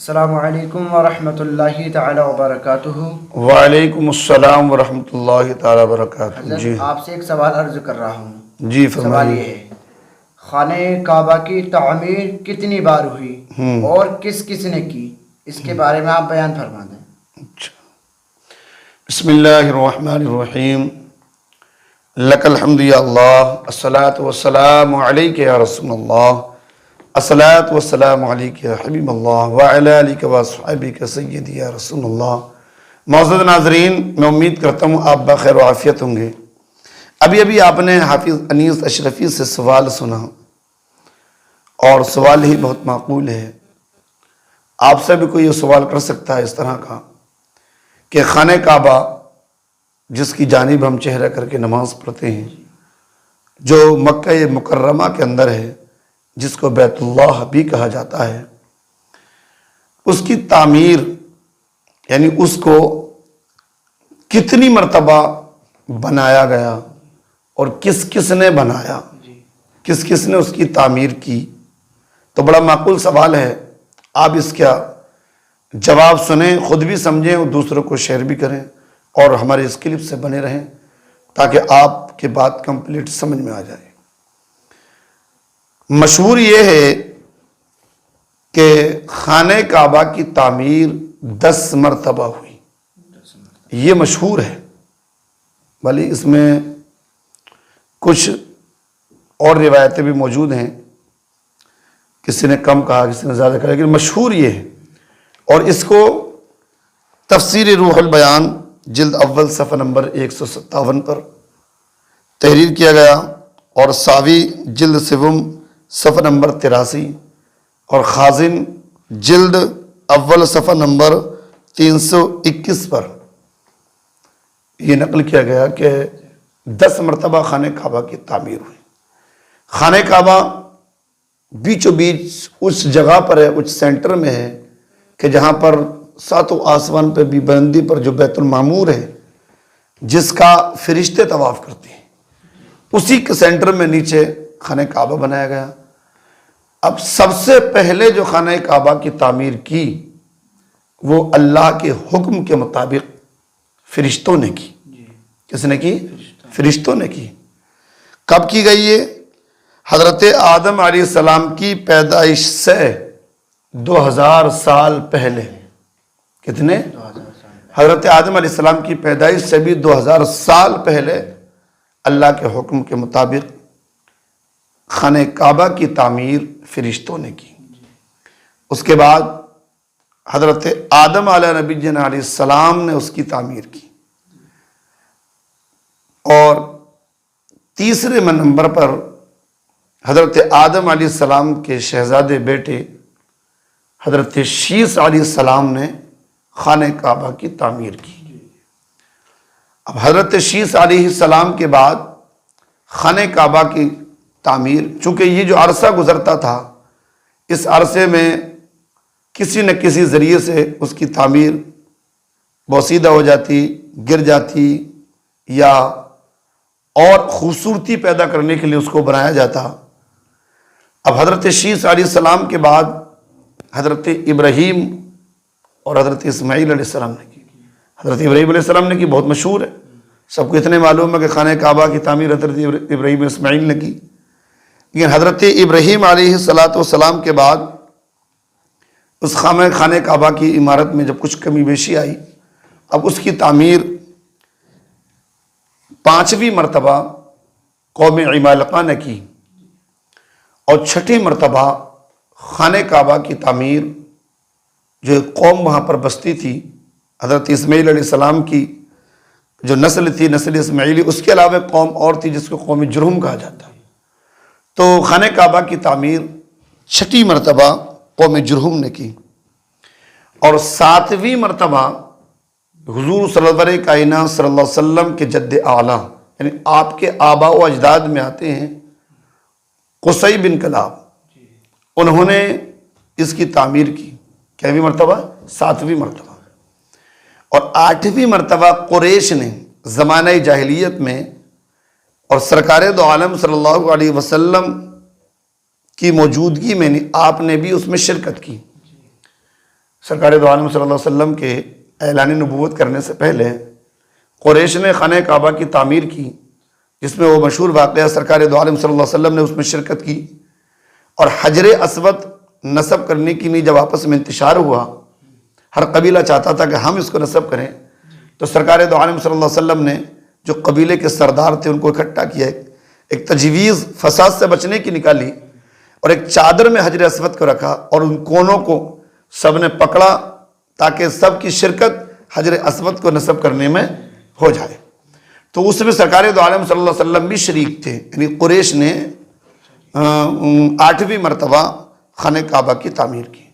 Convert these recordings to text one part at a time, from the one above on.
السلام علیکم ورحمۃ اللہ تعالی وبرکاتہ۔ وعلیکم السلام ورحمۃ اللہ تعالی وبرکاتہ۔ حضرت جی آپ سے ایک سوال عرض کر رہا ہوں۔ جی سوال فرمائیے۔ یہ ہے، خانہ کعبہ کی تعمیر کتنی بار ہوئی اور کس کس نے کی، اس کے بارے میں آپ بیان فرما دیں۔ اچھا، بسم اللہ الرحمن الرحیم۔ لک الحمد یا اللہ، الصلاۃ والسلام علیک یا رسول اللہ، الصلاۃ والسلام علیک یا حبیب اللہ وعلی آلک واصحابک سیدی یا رسول اللہ۔ معزز ناظرین، میں امید کرتا ہوں آپ بخیر و عافیت ہوں گے۔ ابھی آپ نے حافظ انیس اشرفی سے سوال سنا اور سوال ہی بہت معقول ہے۔ آپ سے بھی کوئی یہ سوال کر سکتا ہے اس طرح کا کہ خانہ کعبہ جس کی جانب ہم چہرہ کر کے نماز پڑھتے ہیں، جو مکہ مکرمہ کے اندر ہے، جس کو بیت اللہ بھی کہا جاتا ہے، اس کی تعمیر یعنی اس کو کتنی مرتبہ بنایا گیا اور کس کس نے بنایا، کس کس نے اس کی تعمیر کی، تو بڑا معقول سوال ہے۔ آپ اس کا جواب سنیں، خود بھی سمجھیں اور دوسروں کو شیئر بھی کریں، اور ہمارے اس کلپ سے بنے رہیں تاکہ آپ کی بات کمپلیٹ سمجھ میں آ جائے۔ مشہور یہ ہے کہ خانہ کعبہ کی تعمیر 10 مرتبہ ہوئی، یہ مشہور ہے، بھلی اس میں کچھ اور روایتیں بھی موجود ہیں، کسی نے کم کہا کسی نے زیادہ کہا، لیکن مشہور یہ ہے۔ اور اس کو تفسیر روح البیان جلد اول صفحہ نمبر 157 پر تحریر کیا گیا، اور ساوی جلد سوم صفحہ نمبر 83 اور خازن جلد اول صفحہ نمبر 321 پر یہ نقل کیا گیا کہ 10 مرتبہ خانہ کعبہ کی تعمیر ہوئی۔ خانہ کعبہ بیچوں بیچ اس جگہ پر ہے، اس سینٹر میں ہے کہ جہاں پر ساتوں آسمان پہ بھی بلندی پر جو بیت المعمور ہے، جس کا فرشتے طواف کرتے ہیں، اسی کے سینٹر میں نیچے خانہ کعبہ بنایا گیا۔ اب سب سے پہلے جو خانہ کعبہ کی تعمیر کی وہ اللہ کے حکم کے مطابق فرشتوں نے کی۔ کس نے کی؟ فرشتوں نے کی۔ کب کی گئی ہے؟ حضرت آدم علیہ السلام کی پیدائش سے 2000 سال پہلے۔ کتنے؟ حضرت آدم علیہ السلام کی پیدائش سے بھی 2000 سال پہلے اللہ کے حکم کے مطابق خانہ کعبہ کی تعمیر فرشتوں نے کی۔ اس کے بعد حضرت آدم علیہ نبی علیہ السلام نے اس کی تعمیر کی، اور تیسرے نمبر پر حضرت آدم علیہ السلام کے شہزادے بیٹے حضرت شیس علیہ السلام نے خانہ کعبہ کی تعمیر کی۔ اب حضرت شیس علیہ السلام کے بعد خانہ کعبہ کی تعمیر، چونکہ یہ جو عرصہ گزرتا تھا، اس عرصے میں کسی نہ کسی ذریعے سے اس کی تعمیر بوسیدہ ہو جاتی، گر جاتی، یا اور خوبصورتی پیدا کرنے کے لیے اس کو بنایا جاتا۔ اب حضرت شیس علیہ السلام کے بعد حضرت ابراہیم اور حضرت اسماعیل علیہ السلام نے کی۔ حضرت ابراہیم علیہ السلام نے کی، بہت مشہور ہے، سب کو اتنے معلوم ہے کہ خانہ کعبہ کی تعمیر حضرت ابراہیم اسماعیل نے کی۔ لیکن حضرت ابراہیم علیہ السلام کے بعد اس خانہ کعبہ کی عمارت میں جب کچھ کمی بیشی آئی، اب اس کی تعمیر 5ویں مرتبہ قوم عمالقہ نے کی، اور 6ٹھی مرتبہ خانہ کعبہ کی تعمیر جو ایک قوم وہاں پر بستی تھی، حضرت اسماعیل علیہ السلام کی جو نسل تھی، نسل اسماعیلی، اس کے علاوہ ایک قوم اور تھی جس کو قوم جرہم کہا جاتا ہے، تو خانہ کعبہ کی تعمیر 6ٹھی مرتبہ قوم جرہم نے کی۔ اور 7ویں مرتبہ حضور صلی اللہ علیہ کائنات صلی اللہ علیہ وسلم کے جد اعلیٰ، یعنی آپ کے آباء و اجداد میں آتے ہیں قصی بن کلاب، انہوں نے اس کی تعمیر کی۔ کیویں مرتبہ؟ 7ویں مرتبہ۔ اور 8ویں مرتبہ قریش نے زمانہ جاہلیت میں، اور سرکار دو عالم صلی اللہ علیہ وسلم کی موجودگی میں آپ نے بھی اس میں شرکت کی، سرکار دو عالم صلی اللہ علیہ وسلم کے اعلان نبوت کرنے سے پہلے قریش نے خانہ کعبہ کی تعمیر کی، جس میں وہ مشہور واقعہ سرکار دو عالم صلی اللہ علیہ وسلم نے اس میں شرکت کی، اور حجر اسود نصب کرنے کی نہیں جب آپس میں انتشار ہوا، ہر قبیلہ چاہتا تھا کہ ہم اس کو نصب کریں، تو سرکار دو عالم صلی اللہ علیہ وسلم نے جو قبیلے کے سردار تھے ان کو اکٹھا کیا، ایک تجویز فساد سے بچنے کی نکالی، اور ایک چادر میں حجر اسود کو رکھا اور ان کونوں کو سب نے پکڑا تاکہ سب کی شرکت حجر اسود کو نصب کرنے میں ہو جائے۔ تو اس میں سرکار دو عالم صلی اللہ علیہ وسلم بھی شریک تھے، یعنی قریش نے 8ویں مرتبہ خانہ کعبہ کی تعمیر کی،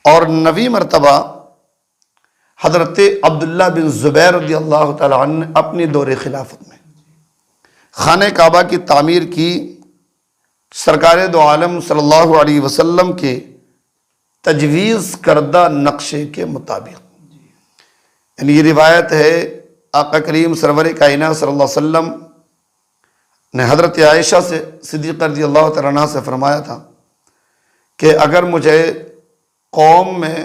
اور 9ویں مرتبہ حضرت عبداللہ بن زبیر رضی اللہ تعالیٰ عنہ نے اپنی دور خلافت میں خانہ کعبہ کی تعمیر کی، سرکار دو عالم صلی اللہ علیہ وسلم کے تجویز کردہ نقشے کے مطابق۔ یعنی یہ روایت ہے، آقا کریم سرور کائنات صلی اللہ علیہ وسلم نے حضرت عائشہ سے صدیقہ رضی اللہ تعالیٰ عنہ سے فرمایا تھا کہ اگر مجھے قوم میں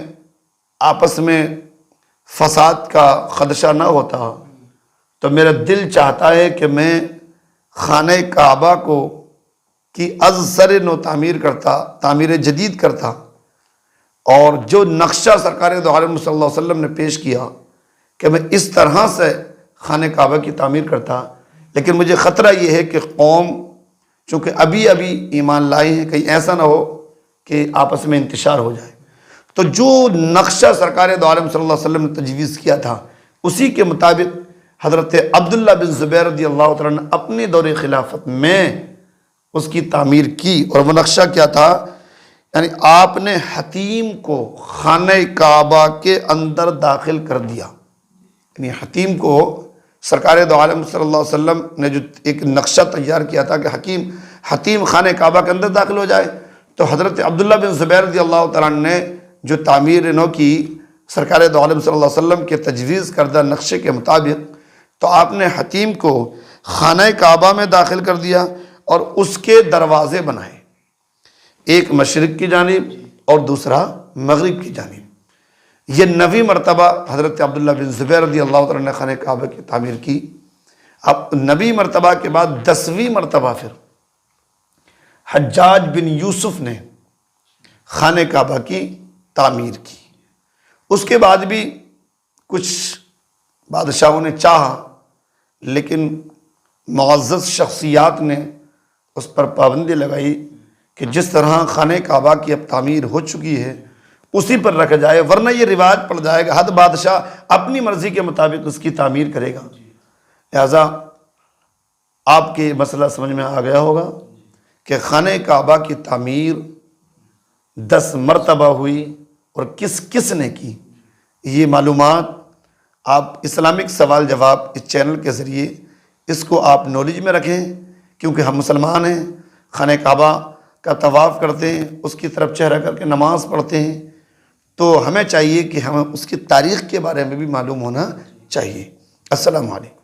آپس میں فساد کا خدشہ نہ ہوتا تو میرا دل چاہتا ہے کہ میں خانہ کعبہ کو کی از سر نو تعمیر کرتا، تعمیر جدید کرتا، اور جو نقشہ سرکار دو عالم صلی اللہ علیہ وسلم نے پیش کیا کہ میں اس طرح سے خانہ کعبہ کی تعمیر کرتا، لیکن مجھے خطرہ یہ ہے کہ قوم چونکہ ابھی ایمان لائے ہیں، کہیں ایسا نہ ہو کہ آپس میں انتشار ہو جائے۔ تو جو نقشہ سرکار دو عالم صلی اللہ علیہ وسلم نے تجویز کیا تھا اسی کے مطابق حضرت عبداللہ بن زبیر رضی اللہ تعالیٰ نے اپنی دور خلافت میں اس کی تعمیر کی، اور وہ نقشہ کیا تھا؟ یعنی آپ نے حتیم کو خانہ کعبہ کے اندر داخل کر دیا، یعنی حتیم کو سرکار دو عالم صلی اللہ علیہ وسلم نے جو ایک نقشہ تیار کیا تھا کہ حتیم خانہ کعبہ کے اندر داخل ہو جائے، تو حضرت عبداللہ بن زبیر رضی اللہ تعالیٰ نے جو تعمیر نو کی سرکار دو عالم صلی اللہ علیہ وسلم کے تجویز کردہ نقشے کے مطابق، تو آپ نے حتیم کو خانہ کعبہ میں داخل کر دیا اور اس کے دروازے بنائے، ایک مشرق کی جانب اور دوسرا مغرب کی جانب۔ یہ 9ویں مرتبہ حضرت عبداللہ بن زبیر رضی اللہ تعالیٰ نے خانہ کعبہ کی تعمیر کی۔ اب 9ویں مرتبہ کے بعد 10ویں مرتبہ پھر حجاج بن یوسف نے خانہ کعبہ کی تعمیر کی۔ اس کے بعد بھی کچھ بادشاہوں نے چاہا، لیکن معزز شخصیات نے اس پر پابندی لگائی کہ جس طرح خانہ کعبہ کی اب تعمیر ہو چکی ہے اسی پر رکھا جائے، ورنہ یہ رواج پڑ جائے گا، ہر بادشاہ اپنی مرضی کے مطابق اس کی تعمیر کرے گا۔ لہذا آپ کے مسئلہ سمجھ میں آ گیا ہوگا کہ خانہ کعبہ کی تعمیر 10 مرتبہ ہوئی اور کس کس نے کی۔ یہ معلومات آپ اسلامک سوال جواب اس چینل کے ذریعے اس کو آپ نالج میں رکھیں، کیونکہ ہم مسلمان ہیں، خانہ کعبہ کا طواف کرتے ہیں، اس کی طرف چہرہ کر کے نماز پڑھتے ہیں، تو ہمیں چاہیے کہ ہمیں اس کی تاریخ کے بارے میں بھی معلوم ہونا چاہیے۔ السلام علیکم۔